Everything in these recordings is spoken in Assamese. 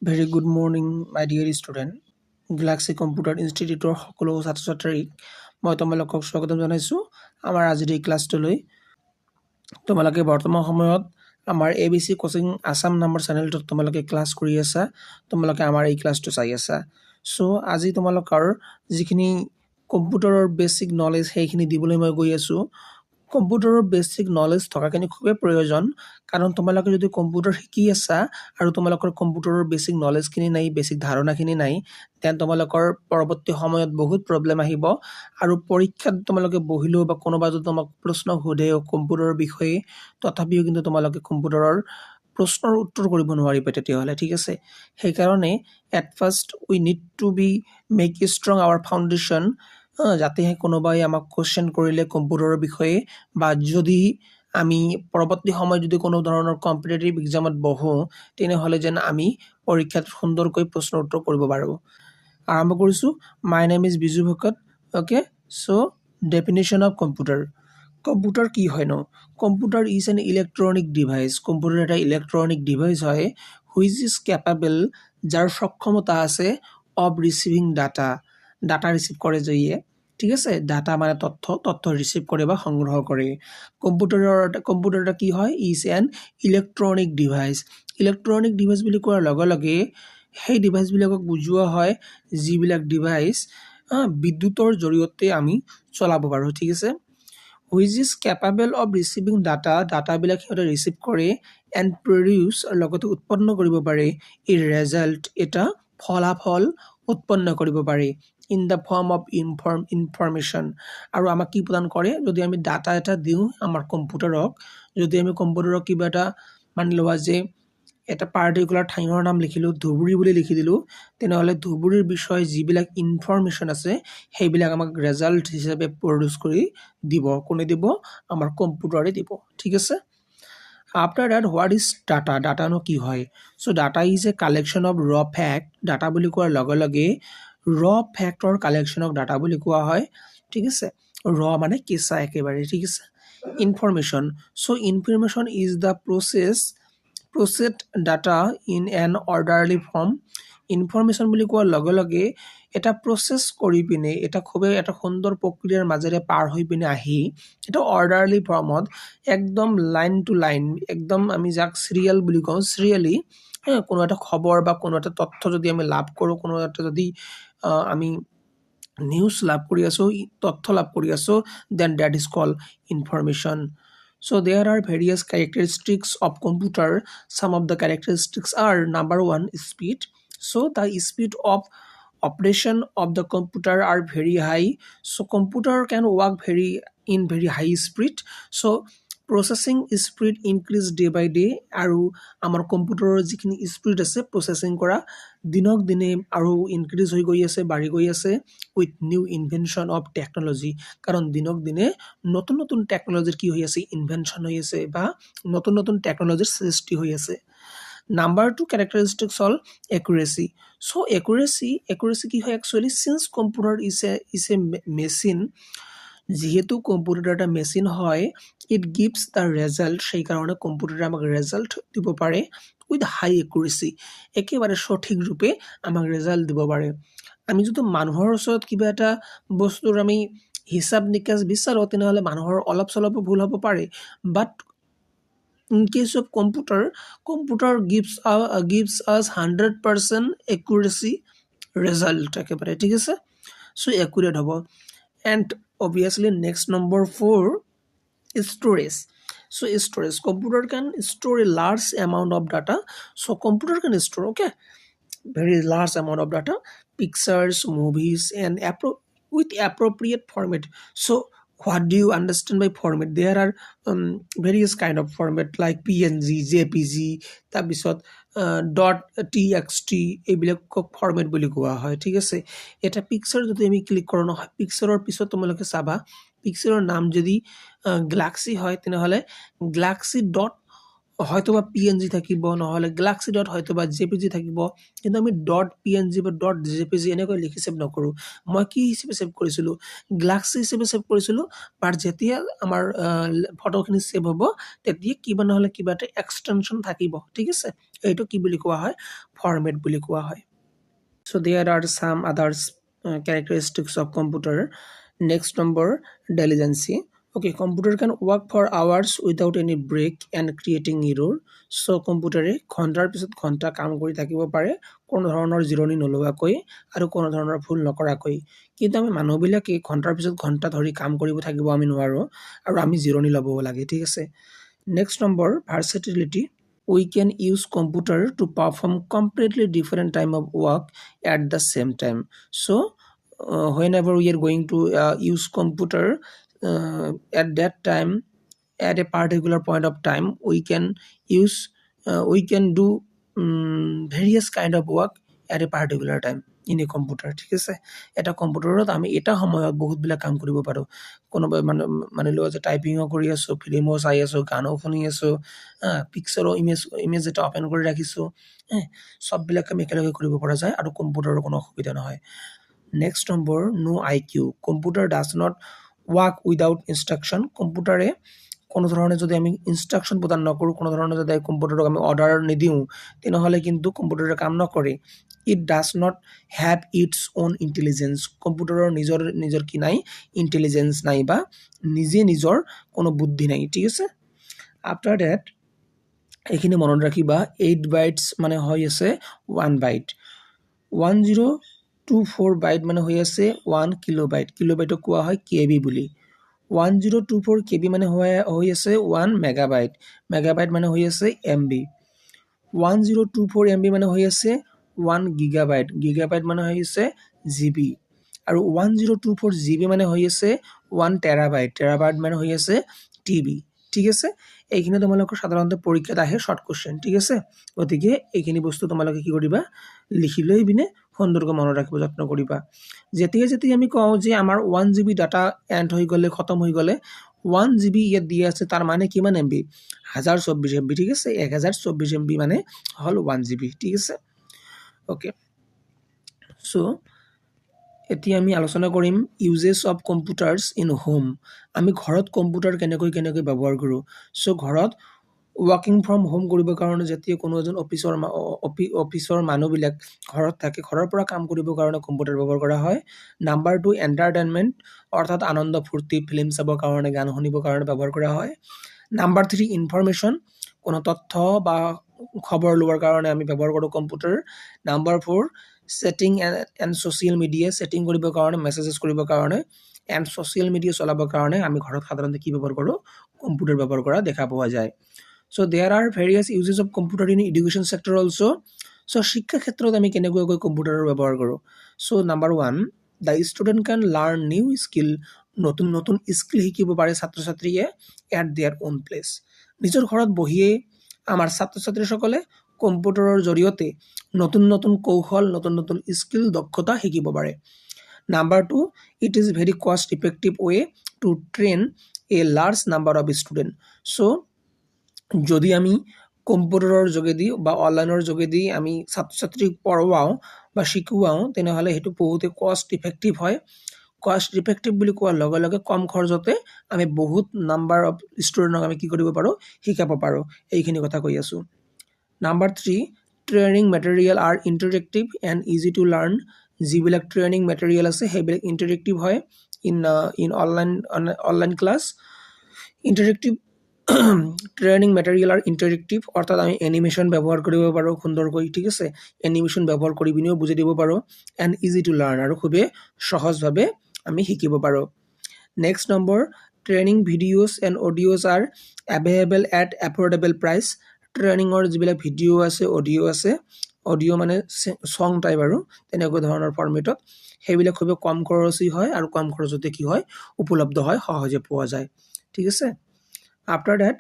Very good morning, my dear student. Galaxy Computer Institute সকলো ছাত্ৰ-ছাত্ৰীক মই তোমালোকক স্বাগতম জনাইছো আমাৰ আজিৰ এই ক্লাছটোলৈ। তোমালোকে বৰ্তমান সময়ত আমাৰ ABC Coaching Assam নামৰ চেনেলটোত তোমালোকে ক্লাছ কৰি আছা। তোমালোকে আমাৰ এই ক্লাছটো চাই আছা। সো আজি তোমালোকৰ যিখিনি কম্পিউটাৰৰ বেসিক নলেজ সেইখিনি দিবলৈ মই গৈ আছো। কম্পিউটাৰৰ বেসিক নলেজ থকাখিনি খুবেই প্ৰয়োজন কাৰণ তোমালোকে যদি কম্পিউটাৰ শিকি আছা আৰু তোমালোকৰ কম্পিউটাৰৰ বেসিক নলেজখিনি নাই বেসিক ধাৰণাখিনি নাই তেন তোমালোকৰ পৰৱৰ্তী সময়ত বহুত প্ৰবলেম আহিব আৰু পৰীক্ষাত তোমালোকে বহিলেও বা কোনোবা যদি তোমাক প্ৰশ্ন সোধে কম্পিউটাৰৰ বিষয়ে তথাপিও কিন্তু তোমালোকে কম্পিউটাৰৰ প্ৰশ্নৰ উত্তৰ কৰিব নোৱাৰিবা তেতিয়াহলে ঠিক আছে সেই কাৰণে at first we need to be make strong our foundation যাতে কোনোবাই আমাক কোশ্চেন কৰিলে কম্পিউটাৰৰ বিষয়ে বা যদি আমি পৰৱৰ্তী সময় যদি কোনো ধৰণৰ কম্পিটিটিভ এক্সামত বহো তেনেহলে যেন আমি পৰীক্ষাত সুন্দৰকৈ প্ৰশ্ন উত্তৰ কৰিব পাৰো আৰম্ভ কৰিছো my name is Biju Bhakat okay so definition of computer computer কি হয় ন computer is an electronic device computer এটা ইলেক্ট্ৰনিক ডিভাইস হয় হুইচ ইজ কেপেবল যাৰ সক্ষমতা আছে অফ ৰিসিভিং ডাটা ৰিসিভ কৰে জয়ে ঠিক আছে ডাটা মানে তথ্য ৰিসিভ কৰে বা সংগ্ৰহ কৰে কম্পিউটাৰটা কি হয় ইজ এন ইলেক্ট্ৰনিক ডিভাইস বুলি কোৱাৰ লগে লগে সেই ডিভাইস বিলাকক বুজোৱা হয় যিবিলাক ডিভাইস বিদ্যুতৰ জৰিয়তে আমি চলাব পাৰো ঠিক আছে which is capable of receiving data বিলাক হেতে ৰিসিভ কৰে and produce লগতে উৎপন্ন কৰিব পাৰে a result এটা ফলাফল উৎপন্ন কৰিব পাৰে in the form of information আৰু আমাক কি প্ৰদান কৰে যদি আমি ডাটা এটা দিও আমাৰ কম্পিউটাৰক যদি আমি কম্পিউটাৰক কিবা এটা মানি লওয়া যে এটা পাৰ্টিকুলাৰ ঠাইৰ নাম লিখিলো ধুবুৰী বুলি লিখি দিলো তেনেহলে ধুবুৰীৰ বিষয়ে যিবিলাক ইনফৰমেশন আছে সেইবিলাক আমাক ৰিজাল্ট হিচাপে প্ৰডিউস কৰি দিব কোনে দিব আমাৰ কম্পিউটাৰে দিব ঠিক আছে after that what is data no কি হয় so data is a collection of raw fact data বুলি কোৱাৰ লগে লগে raw fact or collection of data বুলি কোৱা হয় ঠিক আছে raw মানে কেঁচা একেবাৰে ঠিক আছে information so information is the processed data in an orderly form information বুলি কোৱাৰ লগে লগে এটা প্ৰসেস কৰি পিনে এটা খুবে এটা সুন্দৰ প্ৰক্ৰিয়াৰ মাজেৰে পাৰ হৈ পিনে আহি এটা অৰ্ডাৰলি ফৰ্মত একদম লাইন টু লাইন একদম আমি যাক সিৰিয়াল বুলি কওঁ সিৰিয়ালি কোনো এটা খবৰ বা কোনো এটা তথ্য যদি আমি লাভ কৰো কোনো এটা যদি আমি নিউজ লাভ কৰি আছো তথ্য লাভ কৰি আছো then that is called information so there are various characteristics of computer some of the characteristics are number 1 speed so the speed of operation of the computer are very high so computer can work in very high speed so processing speed increase day by day আৰু আমাৰ কম্পিউটাৰৰ যিখিনি স্পিড আছে প্ৰসেসিং কৰা দিনক দিনে আৰু ইনক্ৰিজ হৈ গৈ আছে বাঢ়ি গৈ আছে with new invention of technology কাৰণ দিনক দিনে নতুন নতুন টেকনলজিৰ কি হৈ আছে ইনভেনশন হৈ আছে বা নতুন নতুন টেকনলজিৰ সৃষ্টি হৈ আছে Number 2 characteristics all accuracy. So accuracy ki hoy actually since computer is a machine যেহেতু কম্পিউটার একটা মেশিন হয় it gives the result সেই কারণে কম্পিউটারে আমাক রেজাল্ট দিব পারে with high accuracy একেবারে সঠিক রূপে আমাক রেজাল্ট দিব পারে আমি যদি মানুহৰ ওচৰত কিবা এটা বস্তুৰ আমি হিসাব নিকাছ বিচাৰো তেনেহলে মানুহৰ অলপ চলপ ভুল হ'ব পাৰে but in case of computer gives us 100% accuracy result একেবারে ঠিক আছে so accurate হবো and obviously next number 4 is storage so storage computer can store a large amount of data so computer can store okay very large amount of data pictures movies and with appropriate format so what do you understand by format there are various kind of format like png jpg তাৰপিছত .txt এইবিলাক ফৰম্যাট বুলি কোৱা হয় ঠিক আছে এটা পিকচাৰ যদি আমি ক্লিক কৰো না পিকচাৰৰ পিছত তোমালোকে চাবা পিকচাৰৰ নাম যদি গ্যালাক্সি হয় তেনেহলে গ্যালাক্সি হয়তোবা PNG থাকিব, নহ'লে গ্যালাক্সি ডট হয়তোবা JPG থাকিব, কিন্তু আমি ডট PNG বা ডট JPG এনেকৈ লিখি ছেভ নকৰোঁ। মই কি হিচাপে ছেভ কৰিছিলোঁ, গ্যালাক্সি হিচাপে ছেভ কৰিছিলোঁ, বাট যেতিয়া আমাৰ ফটোখিনি ছেভ হ'ব তেতিয়া কিবা নহ'লে কিবা এটা এক্সটেনশ্যন থাকিব, ঠিক আছে। এইটো কি বুলি কোৱা হয়, ফৰ্মেট বুলি কোৱা হয়। So there are some others characteristics of computer. Next number, diligency. Okay, computer can work for hours without any break and creating error. So computer ঘণ্টাৰ পিছত ঘণ্টা কাম কৰি থাকিব পাৰে কোনো ধৰণৰ জিৰণি নলোৱাকৈ আৰু কোনো ধৰণৰ ভুল নকৰাকৈ। কিন্তু আমি মানুহবিলাকে ঘণ্টাৰ পিছত ঘণ্টা ধৰি কাম কৰিব থাকিব আমি নোৱাৰোঁ আৰু আমি জিৰণি ল'ব লাগে, ঠিক আছে। Next number, versatility. We can use computer to perform completely different type of work at the same time. So whenever we are going to use computer at that time, at a particular point of time, we can do various kind of work at a particular time in a computer, ঠিক আছে। এটা কম্পিউটাৰত আমি এটা সময়ত বহুতবিলাক কাম কৰিব পাৰোঁ। কোনোবাই মানি লোৱা যে টাইপিঙো কৰি আছোঁ, ফিল্মো চাই আছোঁ, গানো শুনি আছোঁ, পিকচাৰো ইমেজ এটা অপেন কৰি ৰাখিছোঁ, চববিলাক আমি একেলগে কৰিব পৰা যায় আৰু কম্পিউটাৰৰ কোনো অসুবিধা নহয়। Next number, no IQ. Computer does not work without instruction. কম্পিউটাৰে কোনো ধৰণে যদি আমি ইনষ্ট্ৰাকশ্যন প্ৰদান নকৰোঁ, কোনো ধৰণে যদি কম্পিউটাৰক আমি অৰ্ডাৰ নিদিওঁ, তেনেহ'লে কিন্তু কম্পিউটাৰে কাম নকৰে। It does not have its own intelligence. কম্পিউটাৰৰ নিজৰ কি নাই, ইণ্টেলিজেঞ্চ নাই বা নিজৰ কোনো বুদ্ধি নাই, ঠিক আছে। আফটাৰ ডেট এইখিনি মনত ৰাখিবা, 8 বাইটছ মানে হৈ আছে 1 বাইট, 1024 বাইট মানে হৈ আছে 1 কিলোবাইট, কিলোবাইটক কোৱা হয় KB বুলি। 1024 KB মানে হৈ আছে 1 মেগাবাইট, মেগাবাইট মানে হৈ আছে MB। 1024 MB মানে হৈ আছে 1 গিগাবাইট, গিগাবাইট মানে হৈ আছে GB। আৰু 1024 GB মানে হৈ আছে 1 টেৰাবাইট, টেৰাবাইট মানে হৈ আছে TB, ঠিক আছে। এইখিনি তোমালোকৰ সাধাৰণতে পৰীক্ষাত আহে শ্বৰ্ট কুৱেশ্যন, ঠিক আছে। গতিকে এইখিনি বস্তু তোমালোকে কি কৰিবা, লিখি লৈ পিনে সুন্দৰকৈ মনত ৰাখিব যত্ন কৰিবা। যেতিয়া আমি কওঁ যে আমাৰ 1 GB ডাটা এণ্ড হৈ গ'লে, খতম হৈ গ'লে, 1 GB ইয়াত দিয়া আছে, তাৰ মানে কিমান MB, 1024 MB, ঠিক আছে। 1024 MB মানে হ'ল 1 GB, ঠিক আছে। অ'কে, চ' এতিয়া আমি আলোচনা কৰিম uses of computers in home. আমি ঘৰত কম্পিউটাৰ কেনেকৈ ব্যৱহাৰ কৰোঁ। চ' ঘৰত ৱৰ্কিং ফ্ৰম হোম কৰিবৰ কাৰণে যেতিয়া কোনো এজন অফিচৰ মানুহবিলাক ঘৰত থাকে, ঘৰৰ পৰা কাম কৰিবৰ কাৰণে কম্পিউটাৰ ব্যৱহাৰ কৰা হয়। নাম্বাৰ 2, এণ্টাৰটেইনমেণ্ট, অৰ্থাৎ আনন্দ ফূৰ্তি, ফিল্ম চাবৰ কাৰণে, গান শুনিবৰ কাৰণে ব্যৱহাৰ কৰা হয়। নাম্বাৰ 3, ইনফৰমেশ্যন, কোনো তথ্য বা খবৰ লোৱাৰ কাৰণে আমি ব্যৱহাৰ কৰোঁ computer. Number 4, setting and social media, setting কৰিবৰ কাৰণে, মেছেজেছ কৰিবৰ কাৰণে এণ্ড ছ'চিয়েল মিডিয়া চলাবৰ কাৰণে আমি ঘৰত সাধাৰণতে কি ব্যৱহাৰ কৰোঁ, কম্পিউটাৰ ব্যৱহাৰ কৰা দেখা পোৱা যায়। So' there are various uses of computer in education sector also'. So' শিক্ষা ক্ষেত্ৰত আমি কেনেকুৱাকৈ কম্পিউটাৰৰ ব্যৱহাৰ কৰোঁ। So' number 1, the student can learn new skill, নতুন স্কিল শিকিব পাৰে ছাত্ৰ ছাত্ৰীয়ে এট দেয়াৰ অ'ন প্লেচ। নিজৰ ঘৰত বহিয়ে আমাৰ ছাত্ৰ ছাত্ৰীসকলে কম্পিউটাৰৰ জৰিয়তে নতুন কৌশল, নতুন স্কিল, দক্ষতা শিকিব পাৰে। Number 2, it is very cost effective way to train a large number of student. So' যদি আমি কম্পিউটাৰৰ যোগেদি বা অনলাইনৰ যোগেদি আমি ছাত্ৰ ছাত্ৰীক পঢ়ুৱাওঁ বা শিকোৱাওঁ, তেনেহ'লে সেইটো বহুতে কষ্ট ইফেক্টিভ হয়। কষ্ট ইফেক্টিভ বুলি কোৱাৰ লগে লগে কম খৰচতে আমি বহুত নাম্বাৰ অফ ষ্টুডেণ্টক আমি কি কৰিব পাৰোঁ, শিকাব পাৰোঁ। এইখিনি কথা কৈ আছোঁ। Number 3, training material R interactive and easy to learn. যিবিলাক ট্ৰেইনিং মেটেৰিয়েল আছে সেইবিলাক ইণ্টাৰেক্টিভ হয় in online class. Interactive training material R interactive, অৰ্থাৎ আমি এনিমেশ্যন ব্যৱহাৰ কৰিব পাৰোঁ সুন্দৰকৈ, ঠিক আছে। এনিমেশ্যন ব্যৱহাৰ কৰি পিনেও বুজাই দিব পাৰোঁ। এণ্ড ইজি টু লাৰ্ণ, আৰু খুবেই সহজভাৱে আমি শিকিব পাৰোঁ। Next number, training videos and audios are available at affordable price. ট্ৰেইনিঙৰ যিবিলাক ভিডিঅ' আছে, অডিঅ' আছে, অডিঅ' মানে ছং টাইপ আৰু তেনেকুৱা ধৰণৰ ফৰ্মেটত, সেইবিলাক খুবেই কম খৰচী হয় আৰু কম খৰচতে কি হয়, উপলব্ধ হয়, সহজে পোৱা যায়, ঠিক আছে। After that,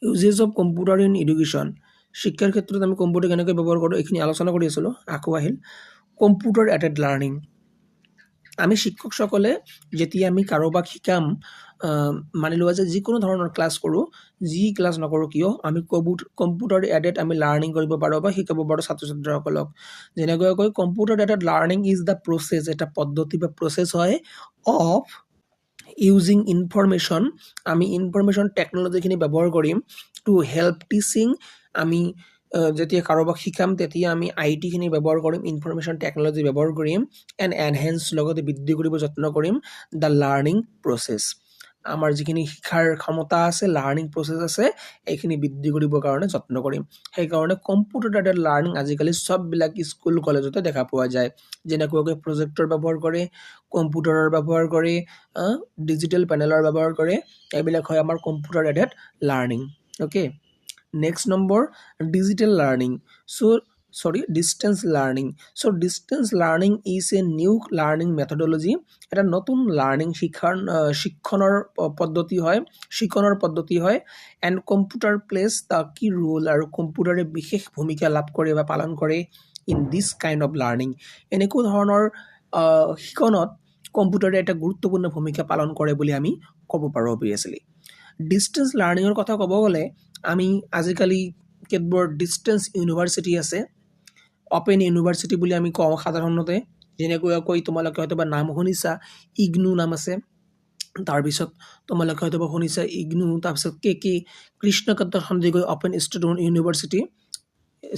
uses of computer in education. শিক্ষাৰ ক্ষেত্ৰত আমি কম্পিউটাৰ কেনেকৈ ব্যৱহাৰ কৰোঁ এইখিনি আলোচনা কৰি আছিলোঁ। আকৌ আহিল কম্পিউটাৰ এটেড লাৰ্ণিং। আমি শিক্ষকসকলে যেতিয়া আমি কাৰোবাক শিকাম মানি লোৱা যে যিকোনো ধৰণৰ ক্লাছ কৰোঁ, যি ক্লাছ নকৰোঁ কিয় আমি কম্পিউটাৰ এডেড আমি লাৰ্ণিং কৰিব পাৰোঁ বা শিকাব পাৰোঁ ছাত্ৰ ছাত্ৰীসকলক। যেনেকুৱাকৈ computer aided learning is the process, এটা পদ্ধতি বা প্ৰচেছ হয় অফ ইউজিং ইনফৰমেশ্যন, আমি ইনফৰমেশ্যন টেকন'লজিখিনি ব্যৱহাৰ কৰিম টু হেল্প টিচিং। আমি যেতিয়া কাৰোবাক শিকাম তেতিয়া আমি আইটিখিনি ব্যৱহাৰ কৰিম, ইনফৰমেশ্যন টেকন'লজি ব্যৱহাৰ কৰিম, এণ্ড এনহেন্স লগতে বৃদ্ধি কৰিব যত্ন কৰিম দ্য লাৰ্ণিং প্ৰচেছ। আমাৰ যিখিনি শিক্ষাৰ ক্ষমতা আছে, লাৰ্ণিং প্ৰচেছ আছে, এইখিনি বৃদ্ধি কৰিবৰ কাৰণে যত্ন কৰিম। সেইকাৰণে কম্পিউটাৰ এডেড লাৰ্ণিং আজিকালি চববিলাক স্কুল কলেজতে দেখা পোৱা যায়। যেনেকুৱাকৈ প্ৰজেক্টৰ ব্যৱহাৰ কৰে, কম্পিউটাৰৰ ব্যৱহাৰ কৰে, ডিজিটেল পেনেলৰ ব্যৱহাৰ কৰে, এইবিলাক হয় আমাৰ computer aided learning. Okay, next number digital learning. Distance learning. Distance learning is a new learning methodology, এটা নতুন লাৰ্ণিং শিক্ষণৰ পদ্ধতি হয়। And computer plays the key role, আৰু কম্পিউটাৰে বিশেষ ভূমিকা লাভ কৰে বা পালন কৰে in this kind of learning. এনেকুৱা ধৰণৰ শিক্ষণত কম্পিউটাৰে এটা গুৰুত্বপূৰ্ণ ভূমিকা পালন কৰে বুলি আমি ক'ব পাৰোঁ অবভিয়াছলি। ডিষ্টেন্স লাৰ্ণিঙৰ কথা ক'ব গ'লে আমি আজিকালি কেতবোৰ ডিষ্টেন্স ইউনিভাৰ্চিটি আছে, অপেন ইউনিভাৰ্চিটি বুলি আমি কওঁ সাধাৰণতে। যেনেকুৱাকৈ তোমালোকে হয়তো নাম শুনিছা, ইগনু নাম আছে, তাৰপিছত তোমালোকে হয়তো শুনিছা ইগনু, তাৰপিছত K Krishnakanta Handiqui open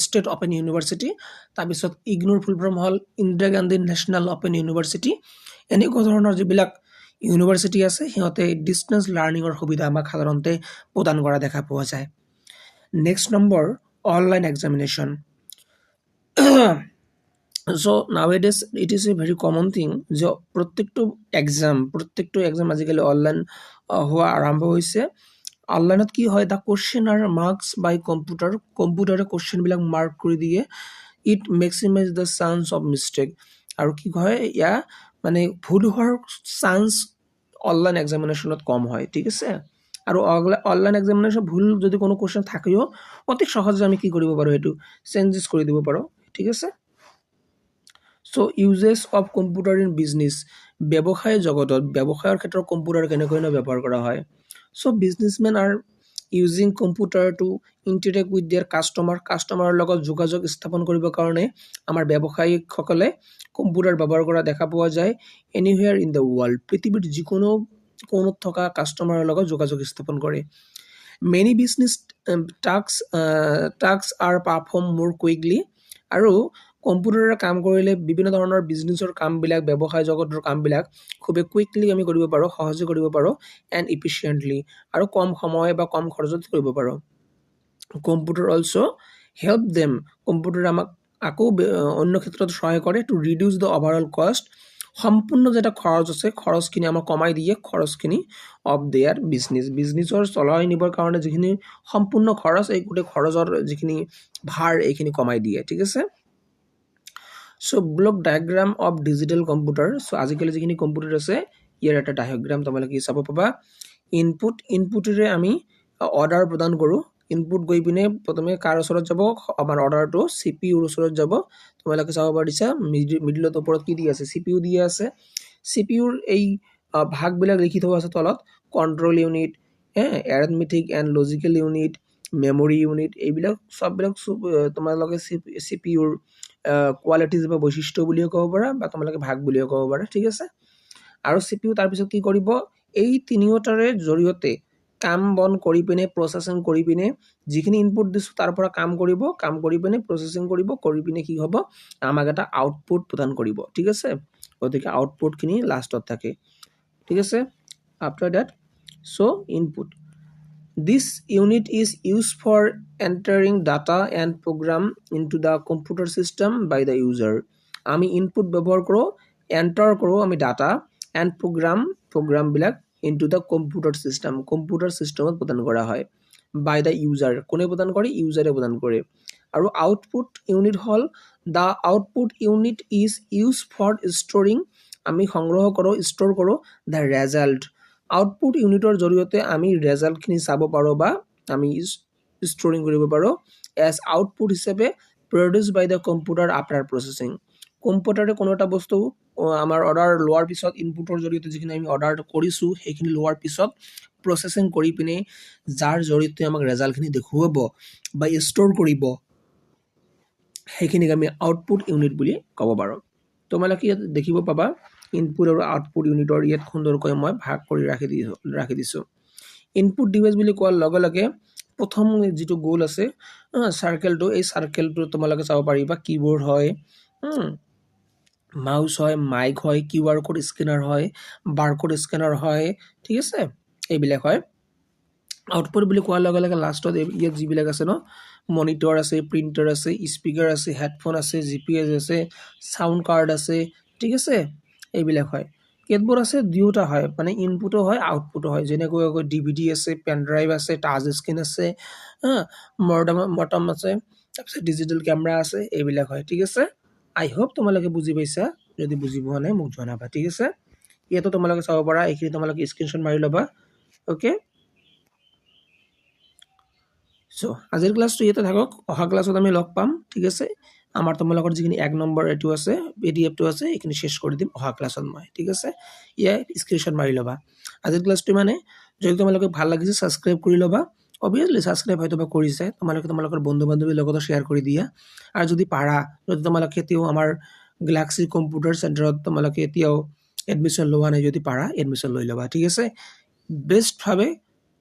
state open university, তাৰপিছত ইগনুৰ ফুল ফৰ্ম হ'ল Indira Gandhi national open university. এনেকুৱা ধৰণৰ যিবিলাক ইউনিভাৰ্চিটি আছে সিহঁতে ডিষ্টেন্স লাৰ্ণিঙৰ সুবিধা আমাক সাধাৰণতে প্ৰদান কৰা দেখা পোৱা যায়। Next number online examination. nowadays it is a very common thing যে প্ৰত্যেকটো এক্সাম আজিকালি অনলাইন হোৱা আৰম্ভ হৈছে। অনলাইনত কি হয়, the question are marks by কম্পিউটাৰে কুৱেশ্যনবিলাক মাৰ্ক কৰি দিয়ে। It maximize the chance of mistake, আৰু কি হয় ইয়াৰ মানে ভুল হোৱাৰ চান্স অনলাইন এক্সামিনেশ্যনত কম হয়, ঠিক আছে। আৰু অনলাইন এক্সামিনেশ্যন ভুল যদি কোনো কুৱেশ্যন থাকেও অতি সহজে আমি কি কৰিব পাৰোঁ, সেইটো চেঞ্জেছ কৰি দিব পাৰোঁ, ঠিক আছে। Uses of computer in business, ব্যৱসায়ৰ ক্ষেত্ৰত কম্পিউটাৰ কেনেকৈ ব্যৱহাৰ কৰা হয়। Businessmen are using computer to interact with their কাষ্টমাৰৰ লগত যোগাযোগ স্থাপন কৰিবৰ কাৰণে আমাৰ ব্যৱসায়িকসকলে কম্পিউটাৰ ব্যৱহাৰ কৰা দেখা পোৱা যায়। এনিহুৱেৰ ইন দ্য ৱৰ্ল্ড, পৃথিৱীৰ যিকোনো কোণত থকা কাষ্টমাৰৰ লগত যোগাযোগ স্থাপন কৰে। Many business task R perform মোৰ কুইকলি, আৰু কম্পিউটাৰে কাম কৰিলে বিভিন্ন ধৰণৰ বিজনেছৰ কামবিলাক, ব্যৱসায় জগতৰ কামবিলাক খুবেই কুইকলি আমি কৰিব পাৰোঁ, সহজে কৰিব পাৰোঁ, এণ্ড ইফিচিয়েণ্টলি, আৰু কম সময় বা কম খৰচত কৰিব পাৰোঁ। কম্পিউটাৰ অলছ' হেল্প দেম, কম্পিউটাৰে আমাক আকৌ অন্য ক্ষেত্ৰত সহায় কৰে টু ৰিডিউচ দ্য অভাৰঅল কষ্ট, সম্পূৰ্ণ যে এটা খৰচ আছে খৰচখিনি আমাক কমাই দিয়ে, খৰচখিনি অফ দেয়াৰ বিজনেছৰ চলাই নিবৰ কাৰণে যিখিনি সম্পূৰ্ণ খৰচ, এই গোটেই খৰচৰ যিখিনি ভাৰ এইখিনি কমাই দিয়ে, ঠিক আছে। Block diagram of digital computer. আজিকালি যিখিনি কম্পিউটাৰ আছে ইয়াৰ এটা ডায়েগ্ৰাম তোমালোকে চাব পাবা। ইনপুটেৰে আমি অৰ্ডাৰ প্ৰদান কৰোঁ। ইনপুট গৈ পিনে প্ৰথমে কাৰ ওচৰত যাব, আমাৰ অৰ্ডাৰটো CPU ৰ ওচৰত যাব। তোমালোকে চাব পাৰিছা মিডিলত ওপৰত কি দি আছে, CPU দি আছে। CPU ৰ এই ভাগবিলাক লিখি থোৱা আছে তলত, control unit, arithmetic and logical unit, memory unit, এইবিলাক চববিলাক তোমালোকে CPU ৰ কোৱালিটিজ বা বৈশিষ্ট্য বুলিও ক'ব পাৰা, বা তোমালোকে ভাগ বুলিও ক'ব পাৰা, ঠিক আছে। আৰু CPU তাৰপিছত কি কৰিব, এই তিনিওটাৰে জৰিয়তে কাম বন কৰি পিনে, প্ৰচেছিং কৰি পিনে, যিখিনি ইনপুট দিছোঁ তাৰ পৰা কাম কৰি পিনে প্ৰচেছিং কৰি পিনে কি হ'ব, আমাক এটা আউটপুট প্ৰদান কৰিব, ঠিক আছে। গতিকে আউটপুটখিনি লাষ্টত থাকে, ঠিক আছে। After date input, this unit is use for entering data and program into the computer system by the user. আমি ইনপুট ব্যৱহাৰ কৰোঁ, এণ্টাৰ কৰোঁ আমি ডাটা, এণ্ড প্ৰগ্ৰামবিলাক ইনটু দ্য কম্পিউটাৰ চিষ্টেমত প্ৰদান কৰা হয়। বাই দ্য ইউজাৰ, কোনে প্ৰদান কৰে, ইউজাৰে প্ৰদান কৰে। আৰু আউটপুট ইউনিট হ'ল, the output unit is use for storing, আমি সংগ্ৰহ কৰোঁ, ষ্ট'ৰ কৰোঁ দ্য ৰেজাল্ট। আউটপুট ইউনিটৰ জৰিয়তে আমি ৰেজাল্টখিনি চাব পাৰোঁ বা আমি ষ্ট'ৰিং কৰিব পাৰোঁ এজ আউটপুট হিচাপে produce by the computer after processing. কম্পিউটাৰে কোনো এটা বস্তু আমাৰ অৰ্ডাৰ লোৱাৰ পিছত ইনপুটৰ জৰিয়তে যিখিনি আমি অৰ্ডাৰ কৰিছোঁ সেইখিনি লোৱাৰ পিছত প্ৰচেছিং কৰি পিনে যাৰ জৰিয়তে আমাক ৰেজাল্টখিনি দেখুৱাব বা ষ্ট'ৰ কৰিব সেইখিনিক আমি আউটপুট ইউনিট বুলি ক'ব পাৰোঁ। তোমালোকে ইয়াত দেখিব পাবা ইনপুট আৰু আউটপুট ইউনিটৰ ইয়াত সুন্দৰকৈ মই ভাগ কৰি ৰাখি দিছোঁ। ইনপুট ডিভাইচ বুলি কোৱাৰ লগে লগে প্ৰথম যিটো গ'ল আছে চাৰ্কেলটো, এই চাৰ্কেলটো তোমালোকে চাব পাৰিবা কিবৰ্ড হয়, মাউচ হয়, মাইক হয়, QR কোড স্কেনাৰ হয়, বাৰকোড স্কেনাৰ হয়, ঠিক আছে, এইবিলাক হয়। আউটপুট বুলি কোৱাৰ লগে লগে লাষ্টত ইয়াত যিবিলাক আছে ন, মনিটৰ আছে, প্ৰিণ্টাৰ আছে, স্পীকাৰ আছে, হেডফোন আছে, GPS আছে, চাউণ্ড কাৰ্ড আছে, ঠিক আছে, এইবিলাক হয়। কেতবোৰ আছে দুয়োটা হয়, মানে ইনপুটো হয় আউটপুটো হয়, যেনেকৈ DVD আছে, পেন ড্ৰাইভ আছে, টাচ স্ক্ৰীন আছে, মটম আছে, তাৰপিছত ডিজিটেল কেমেৰা আছে, এইবিলাক হয়, ঠিক আছে। আই হোপ তোমালোকে বুজি পাইছা, যদি বুজি পোৱা নাই মোক জনাবা, ঠিক আছে। ইয়াতো তোমালোকে চাব পাৰা, এইখিনি তোমালোকে স্ক্ৰীনশ্বট মাৰি ল'বা, অ'কে। চ' আজিৰ ক্লাছটো ইয়াতে থাকক, অহা ক্লাছত আমি লগ পাম, ঠিক আছে। আমাৰ তোমালোকৰ যিখিনি 1 নম্বৰ এইটো আছে PDF-টো আছে এইখিনি শেষ কৰি দিম অহা ক্লাছত মই, ঠিক আছে। ইয়াৰ স্ক্ৰীনশ্বট মাৰি ল'বা। আজিৰ ক্লাছটো মানে যদি তোমালোকে ভাল লাগিছে ছাবস্ক্ৰাইব কৰি ল'বা, অবভিয়াছলি ছাবস্ক্ৰাইব হয়তো বা কৰিছে, তোমালোকৰ বন্ধু বান্ধৱীৰ লগতো শ্বেয়াৰ কৰি দিয়া। আৰু যদি পাৰা, যদি তোমালোকে এতিয়াও আমাৰ গ্যালাক্সি কম্পিউটাৰ চেণ্টাৰত তোমালোকে এতিয়াও এডমিশ্যন লোৱা নাই, যদি পাৰা এডমিশ্যন লৈ ল'বা, ঠিক আছে। বেষ্টভাৱে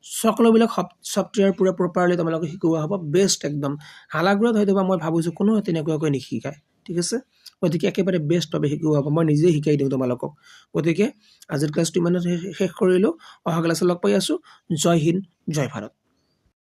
সকলোবিলাক ছফ্টৱেৰ পুৰা প্ৰপাৰলি তোমালোকে শিকোৱা হ'ব, বেষ্ট একদম। হালাগুৰাত হয়তো বা মই ভাবিছোঁ কোনো তেনেকুৱাকৈ নিশিকায়, ঠিক আছে। গতিকে একেবাৰে বেষ্টভাৱে শিকোৱা হ'ব, মই নিজেই শিকাই দিওঁ তোমালোকক। গতিকে আজিৰ ক্লাছটো ইমানে শেষ কৰিলোঁ, অহা ক্লাছত লগ পাই আছোঁ। জয় হিন্দ, জয় ভাৰত।